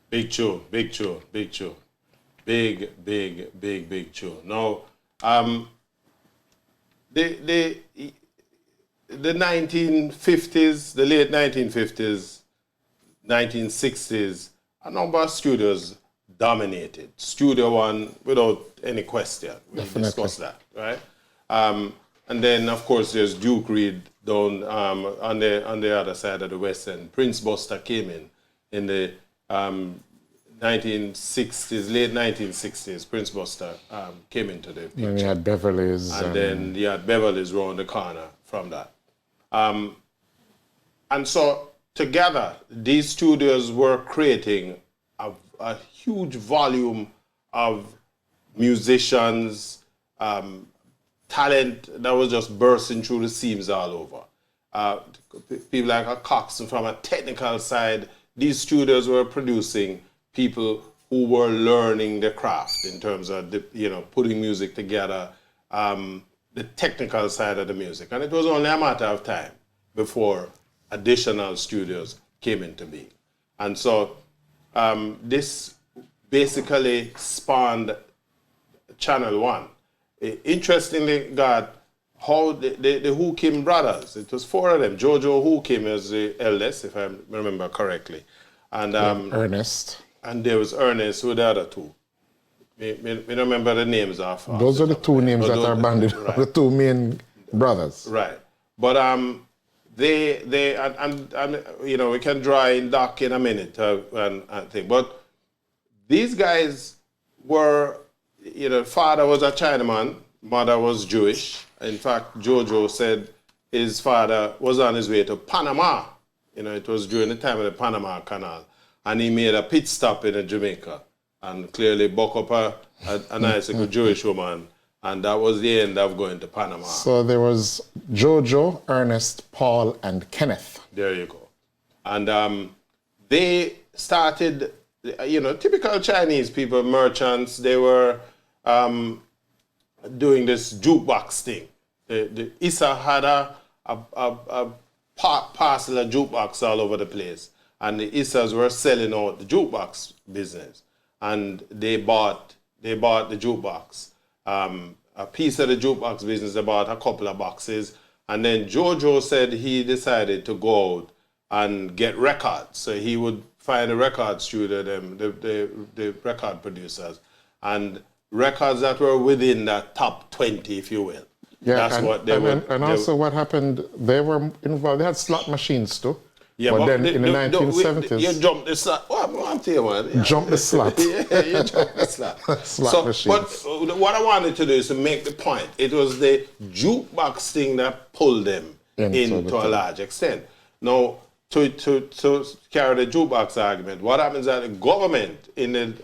Big tune, big tune, big tune. Big tune. Now, the 1950s, the late 1950s, 1960s, a number of studios dominated. Studio One, without any question. We discussed that, right? And then, of course, there's Duke Reed down on the other side of the West End. Prince Buster came in the 1960s, late 1960s. Prince Buster came into the picture. And you had Beverly's. And then you had Beverly's round the corner from that. And so together, these studios were creating a huge volume of musicians, talent that was just bursting through the seams all over. People like a Coxon from a technical side, these studios were producing people who were learning the craft in terms of putting music together, the technical side of the music. And it was only a matter of time before additional studios came into being. And so this basically spawned Channel One. Interestingly, got how the Who Kim brothers, it was four of them. Jojo Who Kim is the eldest, if I remember correctly. And Ernest. And there was Ernest, who were the other two. We don't remember the names of. Those are the two names that are banded, right. The two main brothers. Right. But they we can draw in Doc in a minute and thing. But these guys were, father was a Chinaman, mother was Jewish. In fact, Jojo said his father was on his way to Panama. It was during the time of the Panama Canal. And he made a pit stop in Jamaica and clearly buck up a nice little Jewish woman. And that was the end of going to Panama. So there was Jojo, Ernest, Paul, and Kenneth. There you go. And they started, typical Chinese people, merchants, they were doing this jukebox thing. The Issa had a parcel of jukebox all over the place. And the Issas were selling out the jukebox business. And they bought the jukebox. A piece of the jukebox business, they bought a couple of boxes. And then Jojo said he decided to go out and get records. So he would find a record studio, the record producers, and records that were within that top 20, if you will. Yeah, that's what they were. And also what happened, they were involved, they had slot machines too. Yeah, but then in the 1970s... You jumped the slot. Well, I'm telling you, man. Jump the slot. Yeah, you jumped the slot. Slot machines. But what I wanted to do is to make the point. It was the jukebox thing that pulled them into a large extent. Now, to carry the jukebox argument, what happens is that the government in the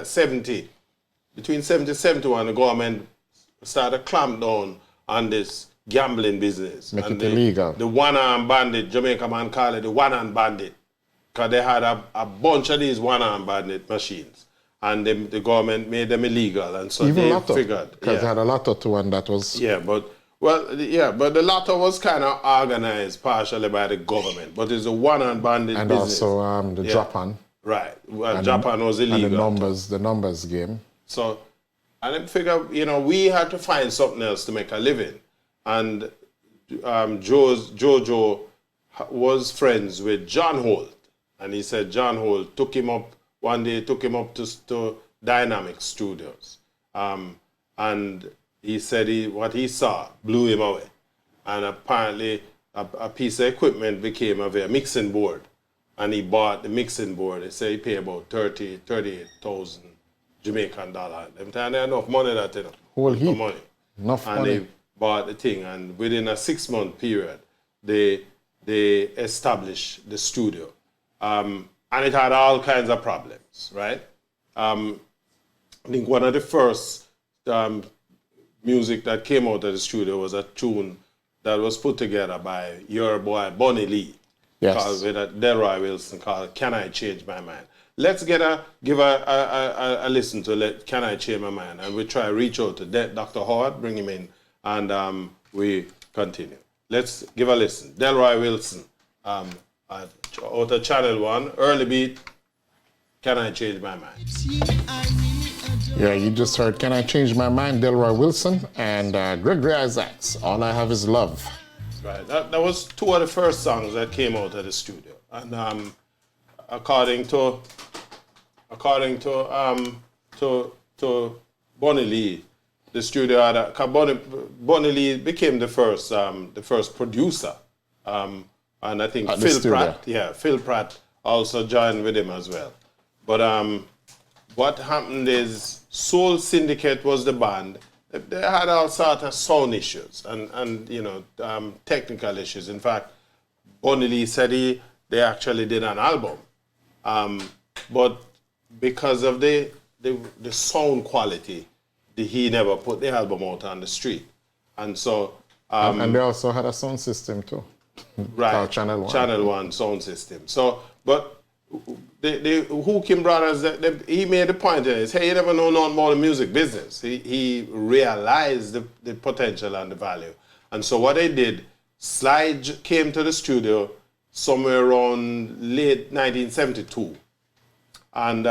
70, between 70 and 71, the government started to clamp down on this gambling business. Make it illegal. The one-arm bandit, Jamaica man call it the one-arm bandit. Because they had a bunch of these one-arm bandit machines. And the government made them illegal. And so even they lotto, figured. Because they had a lotto too, and that was... Yeah, but the lotto was kind of organized partially by the government. But it's a one-arm bandit and business. And also the Japan. Right. Well, Japan was illegal. And the numbers game. So, and I figured, we had to find something else to make a living. And Jojo was friends with John Holt. And he said John Holt took him up to Dynamic Studios. And he said what he saw blew him away. And apparently a piece of equipment became a mixing board. And he bought the mixing board. He said he paid about 38,000 Jamaican dollars. Them time they had enough money that, Whole heap. Money. Enough and money. They bought the thing, and within a 6-month period, they established the studio. And it had all kinds of problems, right? I think one of the first music that came out of the studio was a tune that was put together by your boy, Bonnie Lee. Yes. With Delroy Wilson called Can I Change My Mind? Let's give a listen to Can I Change My Mind? And we try to reach out to Dr. Howard, bring him in, and we continue. Let's give a listen. Delroy Wilson, out of Channel 1, early beat, Can I Change My Mind? Yeah, you just heard Can I Change My Mind, Delroy Wilson, and Gregory Isaacs, All I Have Is Love. Right, that was two of the first songs that came out of the studio. And according to Bonnie Lee, the studio had Bonnie Lee became the first producer. And I think Phil Pratt also joined with him as well. But what happened is Soul Syndicate was the band. They had all sorts of sound issues and technical issues. In fact, Bonnie Lee said they actually did an album. But because of the sound quality, he never put the album out on the street. And so... and they also had a sound system too. Right, Channel 1. Channel 1 sound system. So, but the Hookin Brothers, he made the point is, hey, you never know nothing about the music business. He realized the potential and the value. And so what they did, Sly came to the studio somewhere around late 1972. And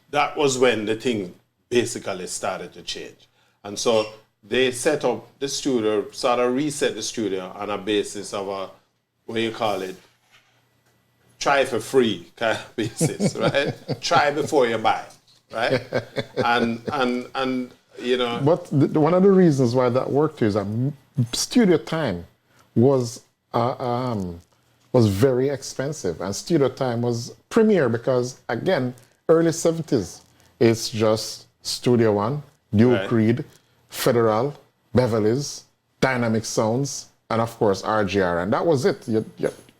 that was when the thing basically started to change. And so they set up the studio, sort of reset the studio on a basis of a, what do you call it, try for free kind of basis, right? Try before you buy, right? And you know. But one of the reasons why that worked is that studio time was very expensive, and studio time was premier because, again, early 70s, it's just Studio One, Duke Reed, Federal, Beverly's, Dynamic Sounds, and of course RGR, and that was it.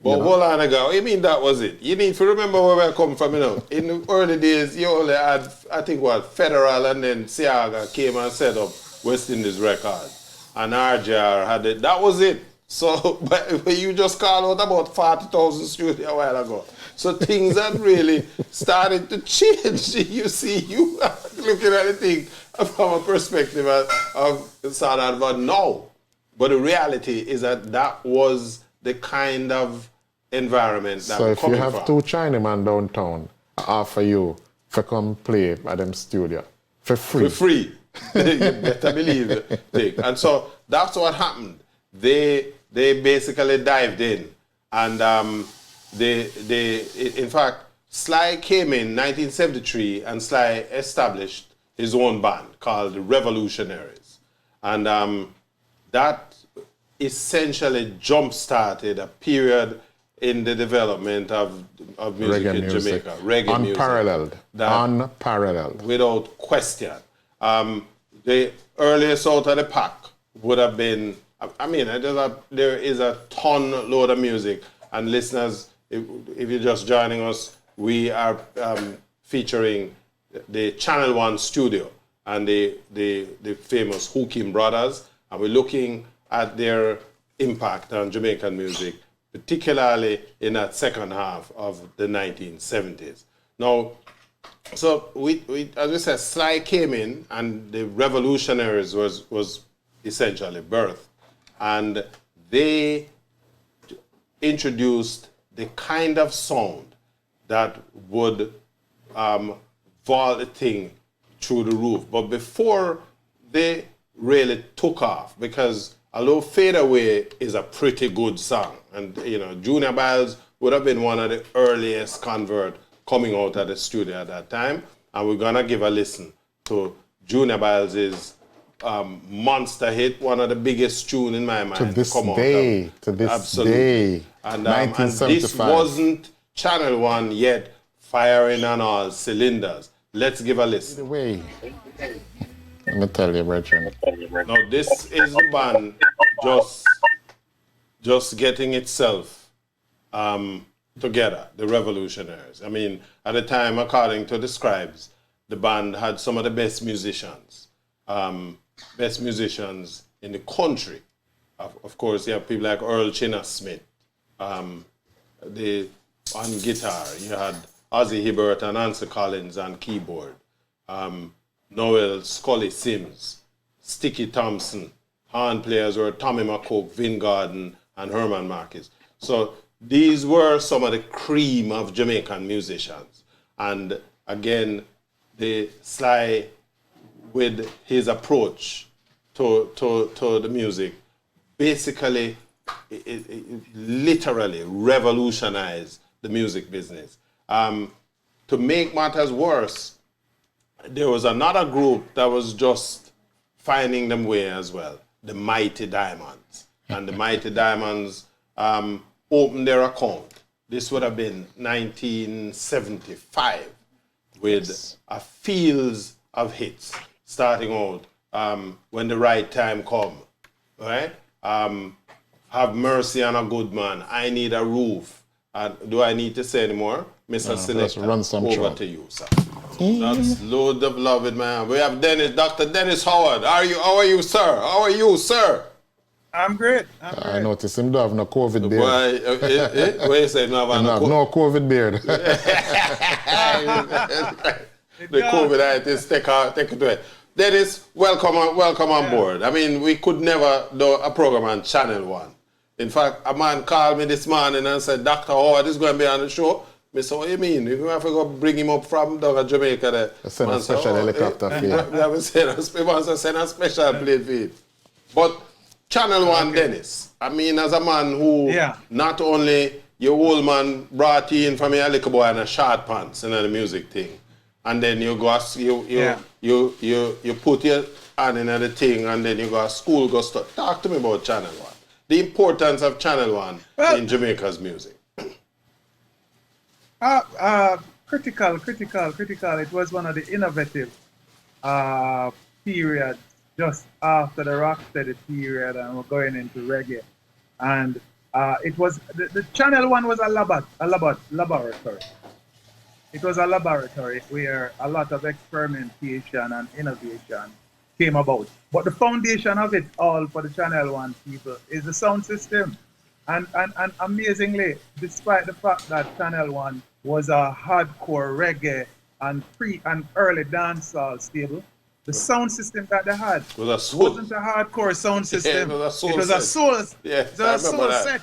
Hold on ago. You mean that was it? You need to remember where we come from, you know. In the early days, you only had, I think, Federal, and then Siaga came and set up West Indies Records, and RGR had it. That was it. So, but you just called out about 40,000 studio a while ago. So things had really started to change. You see, you are looking at the thing from a perspective of sort of no. But the reality is that was the kind of environment that we're coming from. So if you have two Chinaman downtown, I offer you to come play at them studio for free. For free. You better believe it. And so that's what happened. They basically dived in, and in fact, Sly came in 1973, and Sly established his own band called the Revolutionaries, and that essentially jump-started a period in the development of music in Jamaica. Reggae Unparalleled. Unparalleled. Without question. The earliest out of the pack would have been, I mean, there is a ton load of music, and listeners, if you're just joining us, we are featuring the Channel 1 studio and the famous Hookin Brothers, and we're looking at their impact on Jamaican music, particularly in that second half of the 1970s. Now, so we as we said, Sly came in, and the Revolutionaries was essentially birthed, and they introduced the kind of sound that would vault the thing through the roof. But before they really took off, because although Fade Away is a pretty good song, and you know, Junior Biles would have been one of the earliest convert coming out of the studio at that time, and we're gonna give a listen to Junior Biles' monster hit, one of the biggest tune in my mind to this day. Absolutely. And this wasn't Channel 1 yet firing on all cylinders. Let's give a listen. Wait. Let me tell you, Brethren. Now this is the band just getting itself together, the Revolutionaries. I mean, at the time, according to the scribes, the band had some of the best musicians in the country. Of course, you have people like Earl Chinna Smith. On guitar, you had Ozzie Hibbert and Ansel Collins on keyboard. Noel Scully Sims, Sticky Thompson. Horn players were Tommy McCook, Vin Gordon, and Herman Marquis. So these were some of the cream of Jamaican musicians. And again, the Sly, with his approach to the music, basically, it literally revolutionized the music business. To make matters worse, there was another group that was just finding them way as well, the Mighty Diamonds. And the Mighty Diamonds opened their account. This would have been 1975 with a fields of hits, starting out When the Right Time Come, right? Have Mercy on a Good Man, I Need a Roof. Do I need to say any more? Mr. Selector, run some over track. to you, sir. That's load of love it, man. We have Dr. Dennis Howard. How are you, sir? How are you, sir? I'm great. I noticed him don't have no COVID beard. Boy, what you say? No, No COVID beard. The COVID-19, take it away. Dennis, welcome on board. I mean, we could never do a program on Channel 1. In fact, a man called me this morning and said, Dr. Howard is going to be on the show. I said, what do you mean? You have to go bring him up from down Jamaica there. Send a special helicopter for you. We have to send a special plane for you. But Channel 1, Dennis, I mean, as a man who not only your old man brought you in from your little boy in a short pants and the music thing, and then you go, you put your hand in the thing, and then you go to school, go start. Talk to me about Channel 1. The importance of Channel 1 in Jamaica's music. Critical. It was one of the innovative periods just after the rocksteady period, and we're going into reggae. And it was the Channel 1 was a laboratory. It was a laboratory where a lot of experimentation and innovation came about. But the foundation of it all for the Channel 1 people is the sound system. And amazingly, despite the fact that Channel 1 was a hardcore reggae and early dancehall stable, the sound system that they had wasn't a hardcore sound system. Yeah, it was a soul set. It was a soul set.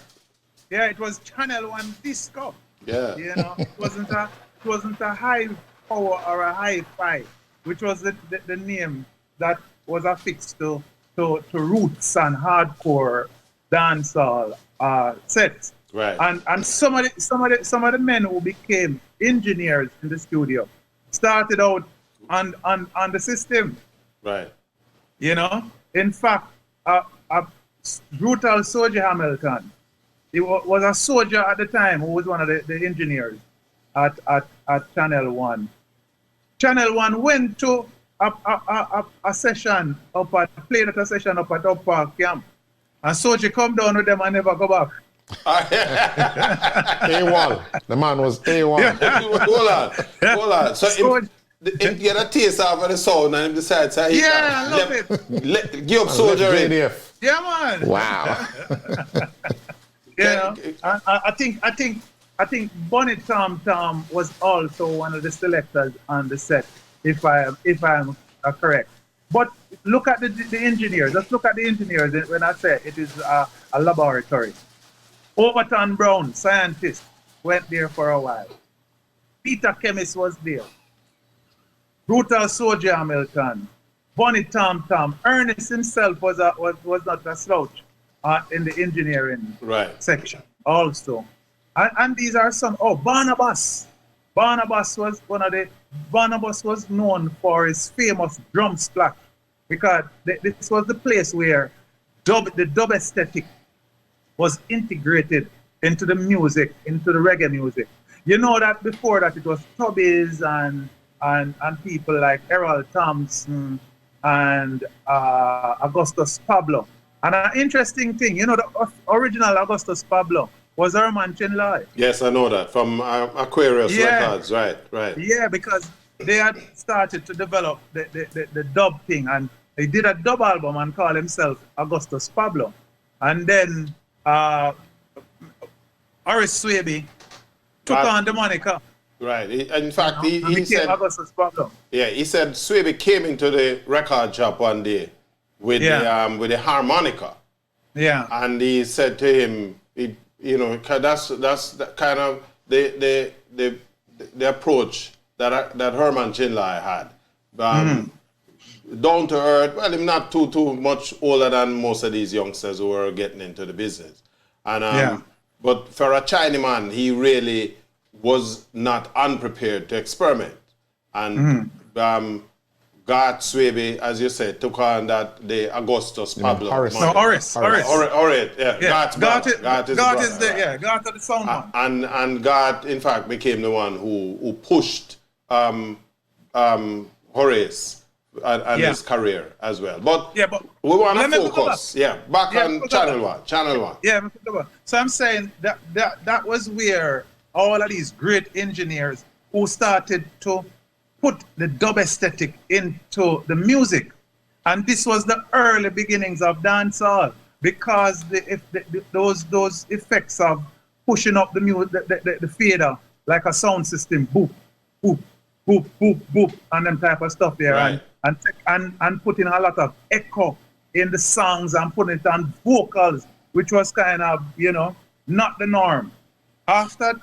Yeah, it was Channel 1 disco. Yeah. You know, it wasn't a high power or a hi-fi, which was the name that was affixed to roots and hardcore dancehall sets. Right. And some of the men who became engineers in the studio started out on the system. Right. You know, in fact, brutal Soldier Hamilton, he was a soldier at the time who was one of the engineers at Channel 1. Channel 1 went to a session played at a session up at Up Park Camp. And Soldier come down with them and never go back. A1. The man was A1. Yeah. Hold on. So if get a taste of the sound and decides to I love it. Give up Soldier in. Yeah, man. Wow. I think Bonnie Tom Tom was also one of the selectors on the set, if I'm correct. But look at the engineers. Let's look at the engineers when I say it is a laboratory. Overton Brown, scientist, went there for a while. Peter Chemist was there. Brutal Soldier Hamilton, Bonnie Tom Tom. Ernest himself was not a slouch in the engineering section also. And these are some. Barnabas. Barnabas was known for his famous drum splash, because this was the place where the dub aesthetic was integrated into the music, into the reggae music. You know that before that it was Tubbies and people like Errol Thompson and Augustus Pablo. And an interesting thing, you know, the original Augustus Pablo was Herman Chinlay. Yes, I know that, from Aquarius Records, right. Yeah, because they had started to develop the dub thing, and he did a dub album and called himself Augustus Pablo. And then Horace Swaby took on the moniker. Right. In fact, he said Augustus Pablo. Yeah, he said Swaby came into the record shop one day with the harmonica. Yeah. And he said to him, he you know, 'cause that's the kind of the approach that Herman Chinlay had. Down to earth. Well, I'm not too much older than most of these youngsters who are getting into the business. And but for a Chinaman, he really was not unprepared to experiment. And Garth Swaby, as you said, took on the Augustus Pablo. Horace. Garth is the sound man. And Garth, in fact, became the one who pushed Horace and his career as well. But we want to focus. Back on Channel 1. Channel 1. Yeah, so I'm saying that was where all of these great engineers who started to put the dub aesthetic into the music. And this was the early beginnings of dancehall, because those effects of pushing up the music, the fader, like a sound system, boop, boop, boop, boop, boop, and them type of stuff there. Right. And putting a lot of echo in the songs and putting it on vocals, which was kind of, not the norm. After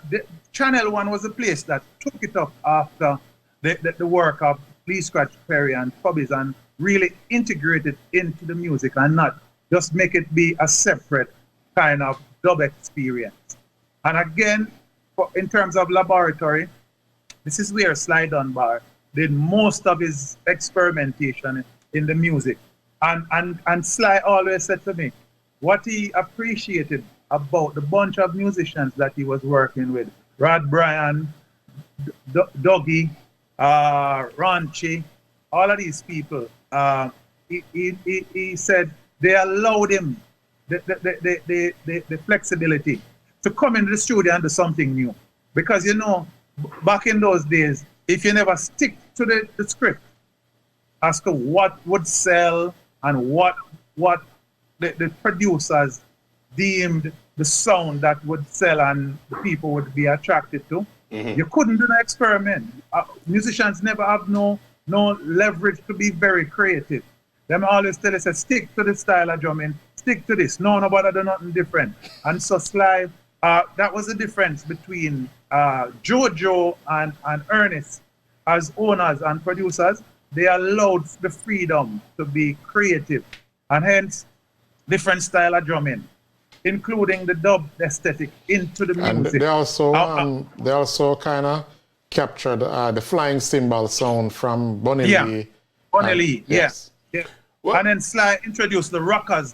Channel 1 was a place that took it up after the work of Lee Scratch Perry and Cubbies, and really integrate it into the music and not just make it be a separate kind of dub experience. And again, in terms of laboratory, this is where Sly Dunbar did most of his experimentation in the music. And Sly always said to me, what he appreciated about the bunch of musicians that he was working with, Rod Bryan, Dougie, Ronchi, all of these people, he said they allowed him the flexibility to come into the studio and do something new. Because, back in those days, if you never stick to the script as to what would sell and what the producers deemed the sound that would sell and the people would be attracted to, you couldn't do an experiment. Musicians never have no leverage to be very creative. Them always tell us, stick to the style of drumming, stick to this. Nobody do nothing different. And so Sly, that was the difference between Jojo and Ernest as owners and producers. They allowed the freedom to be creative, and hence different style of drumming, including the dub aesthetic into the music. And they also kind of captured the flying cymbal sound from Bunny Lee. Bunny Lee, yes. Yeah. Well, and then Sly introduced the rockers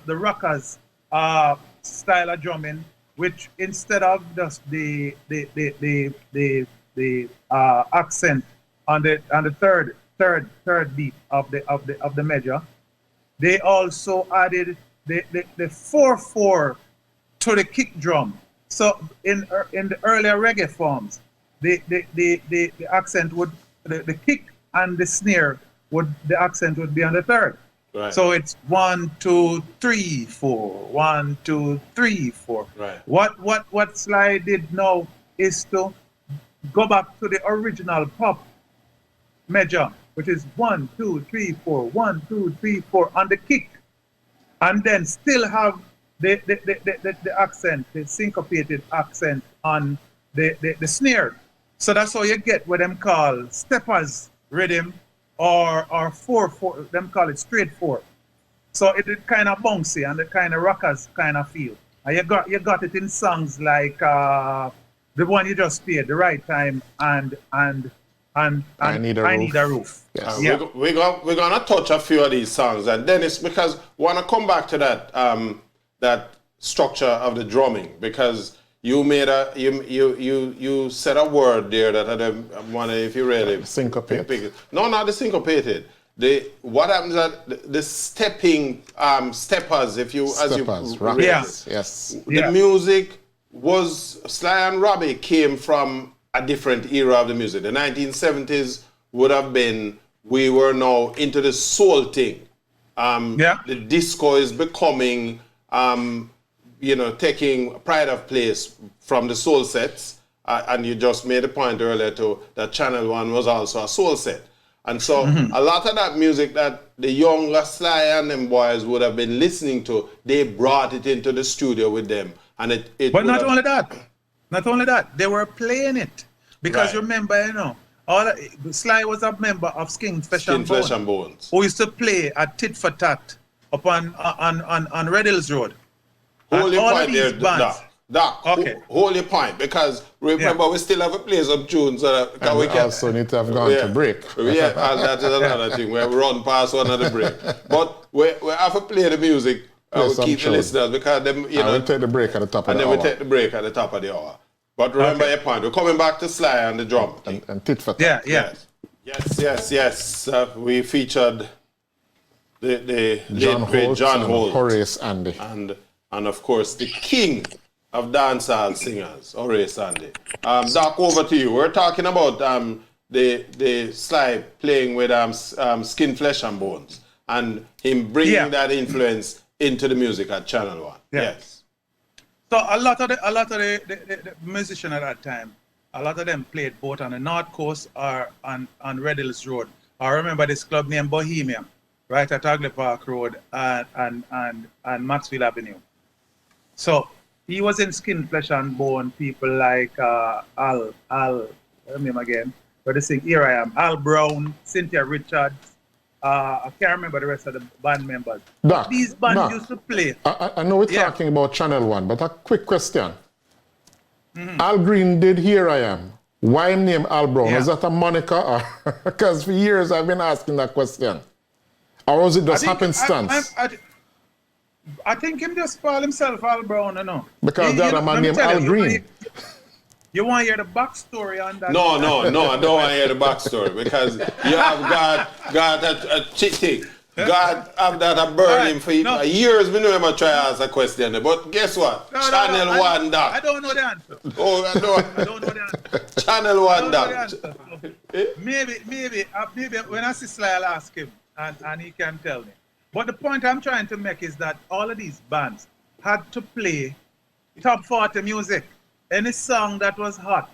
style of drumming, which instead of just the accent on the third beat of the measure, they also added the 4/4 to the kick drum. So in the earlier reggae forms, the accent would, the kick and the snare the accent would be on the third. Right. So it's 1, 2, 3, 4, 1, 2, 3, 4. Right. What Sly did now is to go back to the original pop measure, which is 1, 2, 3, 4, 1, 2, 3, 4 on the kick, and then still have the accent, the syncopated accent on the snare. So that's how you get what them call steppers rhythm, or 4/4. Them call it straight 4. So it kind of bouncy and the kind of rockers kind of feel. And you got it in songs like the one you just played, The Right Time, and I Need a Roof. Yes. We're gonna touch a few of these songs, and Dennis, because we wanna come back to that structure of the drumming, because you made you said a word there that I wonder if you really syncopated. No, not the syncopated. What happens at the stepping steppers, right? Yes. The music was, Sly and Robbie came from a different era of the music. The 1970s would have been, we were now into the soul thing. The disco is becoming taking pride of place from the soul sets. And you just made a point earlier too, that Channel 1 was also a soul set. And so a lot of that music that the younger Sly and them boys would have been listening to, they brought it into the studio with them And it But not only that, they were playing it. Because Right. remember, you know, Sly was a member of Skin Flesh Skin, and Bone, Flesh and Bones. who used to play at Tit for Tat up on Red Hills Road. Hold And your all of point there, these bands- Doc. Okay. Hold your point, because remember, we still have a place of tunes that And we we can also need to have gone to break. Yeah, and that is another thing. We have run past one of the break. But we have to play the music. Play We some keep the tunes. listeners, because them, you And know, we'll take the break at the top of and the then hour. we take the break at the top of the hour. But remember your point. We're coming back to Sly and the drum thing. And tit for tat. Yeah. Yes. We featured the John late great Holt John and Holt, Horace Andy. and of course the king of dancehall singers, Horace Andy. Doc, over to you. We're talking about the Sly playing with Skin, Flesh and Bones, and him bringing that influence into the music at Channel One. Yeah. Yes. So a lot of the musicians at that time, a lot of them played both on the North Coast or on Red Hills Road. I remember this club named Bohemian, right at Hagley Park Road and Maxfield Avenue. So he was in Skin, Flesh and Bone. People like Al, let me name again, but they sing Here I Am, Al Brown, Cynthia Richards. I can't remember the rest of the band members. Doc, These bands Doc, used to play. I know we're Yeah. talking about Channel One, but a quick question. Mm-hmm. Al Green did Here I Am. Why name Al Brown? Yeah. Is that a moniker? Because for years I've been asking that question. Or was it just happenstance? I think him just call himself Al Brown, you know. Because the other man named Al Green. You want to hear the backstory on that? No, I don't want to hear the backstory, because you have God a chick thing. God have that a burn him for years. We know him a try to ask a question, but guess what? Channel One, Doc. I don't know the answer. Oh, I don't know the answer. Channel One, Doc. Maybe when I see Sly, I'll ask him, and he can tell me. But the point I'm trying to make is that all of these bands had to play top 40 music, any song that was hot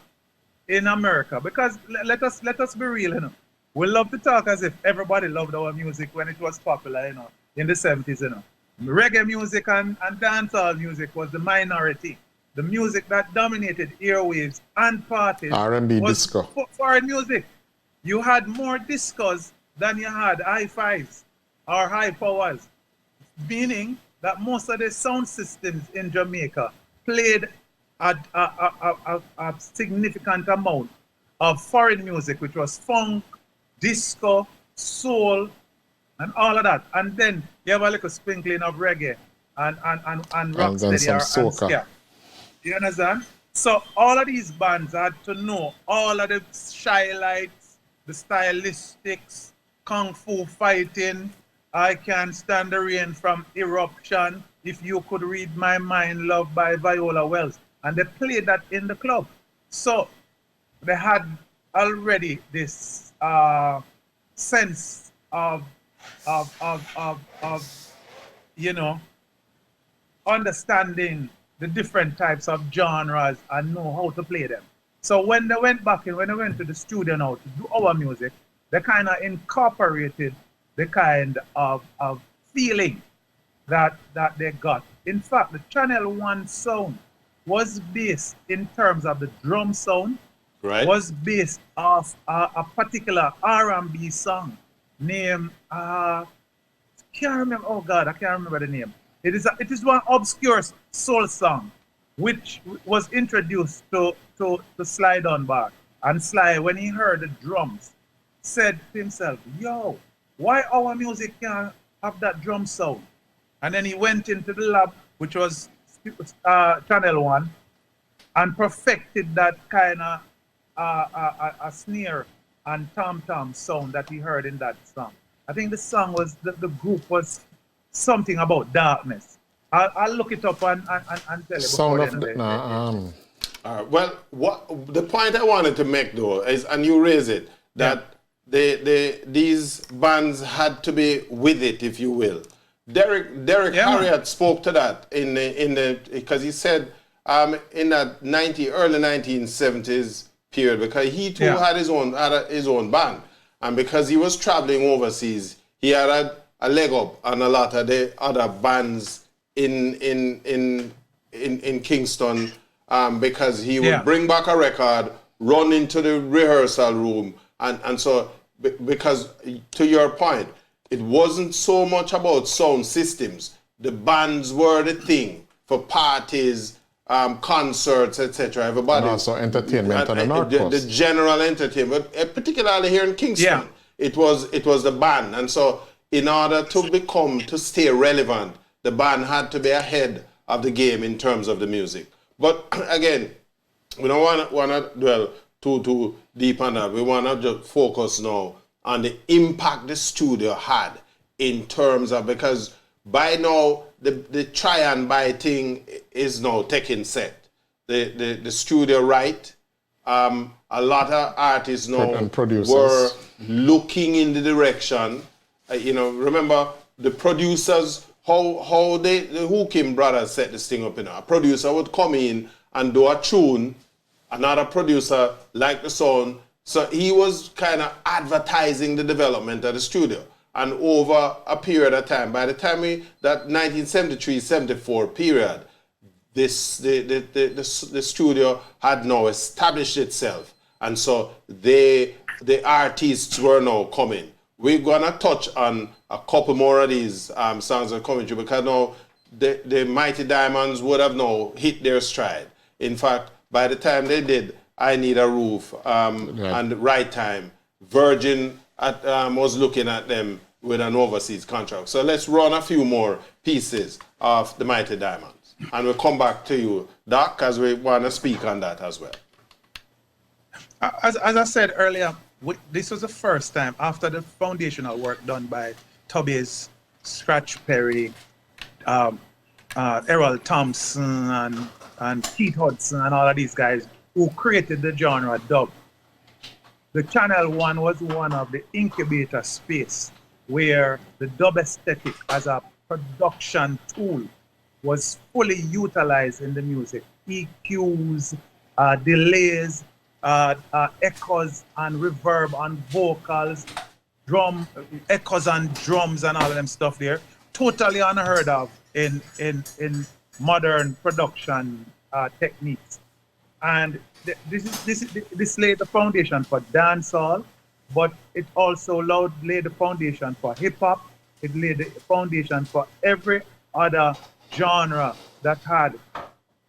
in America. Because let us be real, you know. We love to talk as if everybody loved our music when it was popular, you know, in the 70s, you know. Reggae music and dancehall music was the minority. The music that dominated airwaves and parties R&B was disco. Foreign music. You had more discos than you had high fives or high powers, meaning that most of the sound systems in Jamaica played a significant amount of foreign music, which was funk, disco, soul, and all of that. And then you have a little sprinkling of reggae and rocksteady and ska. You understand? So all of these bands had to know all of the shy lights, the stylistics, kung fu fighting, I Can't Stand the Rain from Eruption, If You Could Read My Mind, Love by Viola Wells. And they played that in the club. So they had already this sense of you know, understanding the different types of genres and know how to play them. So when they went back and when they went to the studio now to do our music, they kind of incorporated the kind of feeling that they got. In fact, the Channel One sound was based in terms of the drum sound, was based off a particular R&B song named I can't remember the name. It is one obscure soul song which was introduced to Sly Dunbar. And Sly, when he heard the drums, said to himself, yo, why our music can't have that drum sound? And then he went into the lab, which was Channel One, and perfected that kind of a snare and tom-tom sound that he heard in that song. I think the song was, the group was something about darkness. I'll look it up and tell you. Sound of well, what the point I wanted to make though is, and you raise it, that these bands had to be with it, if you will. Derek Harriott spoke to that in the because he said in that early 1970s period, because he too had his own band, and because he was traveling overseas, he had a leg up on a lot of the other bands in in Kingston because he would bring back a record, run into the rehearsal room, and so because to your point, it wasn't so much about sound systems. The bands were the thing for parties, concerts, etc. Everybody. And also entertainment on the North Coast. The general entertainment, particularly here in Kingston, it was the band, and so in order to stay relevant, the band had to be ahead of the game in terms of the music. But again, we don't want to dwell too deep on that. We want to just focus now on the impact the studio had in terms of, because by now the try and buy thing is now taking set. The studio right, a lot of artists now and producers were looking in the direction. Remember the producers, how the Hookim brothers set this thing up. A producer would come in and do a tune, another producer liked the sound, so he was kind of advertising the development of the studio. And over a period of time, by the time that 1973-74 period, the studio had now established itself, and so the artists were now coming. We're gonna touch on a couple more of these songs that are coming through, because now the Mighty Diamonds would have now hit their stride. In fact, by the time they did I Need a Roof and Right Time, Virgin was looking at them with an overseas contract. So let's run a few more pieces of the Mighty Diamonds, and we'll come back to you, Doc, because we want to speak on that as well. As I said earlier, this was the first time after the foundational work done by Tubby's, Scratch Perry, Errol Thompson, and Keith Hudson, and all of these guys who created the genre dub. The Channel One was one of the incubator space where the dub aesthetic as a production tool was fully utilized in the music. EQs, delays, echoes and reverb on vocals, echoes on drums and all of them stuff there. Totally unheard of in modern production techniques. And this laid the foundation for dancehall, but it also laid the foundation for hip hop. It laid the foundation for every other genre that had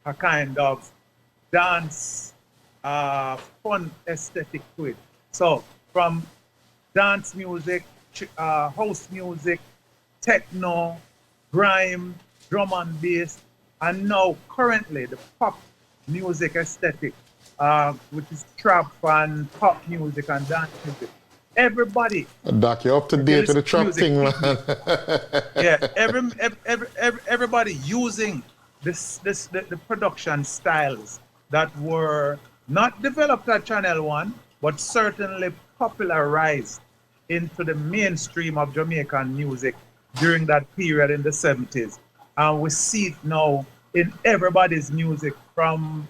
a kind of dance, fun aesthetic to it. So from dance music, house music, techno, grime, drum and bass, and now currently the pop music aesthetic, which is trap and pop music and dance music. Everybody. Doc, you're up to date with the trap thing, man. Everybody using the production styles that were not developed at Channel One, but certainly popularized into the mainstream of Jamaican music during that period in the 70s. And we see it now in everybody's music, from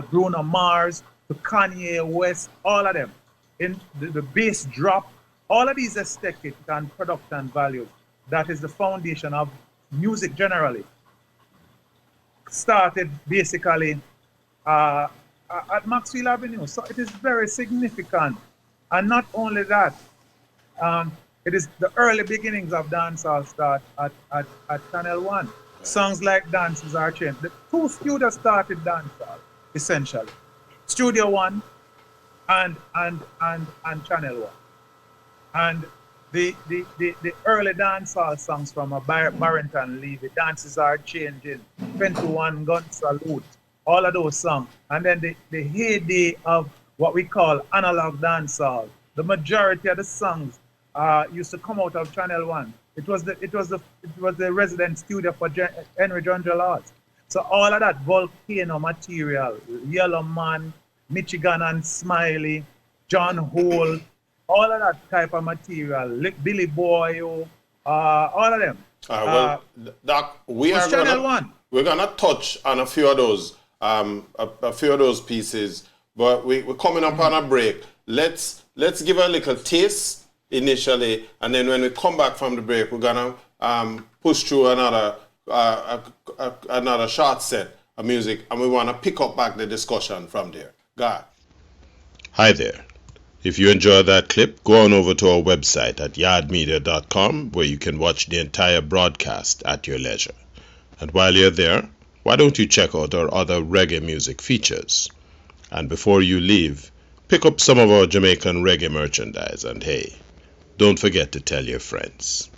Bruno Mars to Kanye West, all of them. In the bass drop, all of these aesthetic and production values, that is the foundation of music generally. Started basically at Maxfield Avenue, so it is very significant. And not only that, it is the early beginnings of dancehall start at Channel One. Songs like Dances Are Changed. The two studios started dancehall, essentially. Studio One and Channel One. And the early dancehall songs from Barrington Levy, Dances Are Changing, 21 Gun Salute, all of those songs. And then the heyday of what we call analog dancehall. The majority of the songs used to come out of Channel One. It was the resident studio for Henry John Laws. So all of that volcano material, Yellow Man, Michigan and Smiley, John Hole, all of that type of material, Billy Boy, all of them. Doc, we're gonna touch on a few of those, pieces, but we're coming up on a break. Let's give a little taste initially, and then when we come back from the break, we're gonna push through another short set music, and we want to pick up back the discussion from there. Garth. Hi there. If you enjoyed that clip, go on over to our website at yardmedia.com, where you can watch the entire broadcast at your leisure. And while you're there, why don't you check out our other reggae music features? And before you leave, pick up some of our Jamaican reggae merchandise, and hey, don't forget to tell your friends.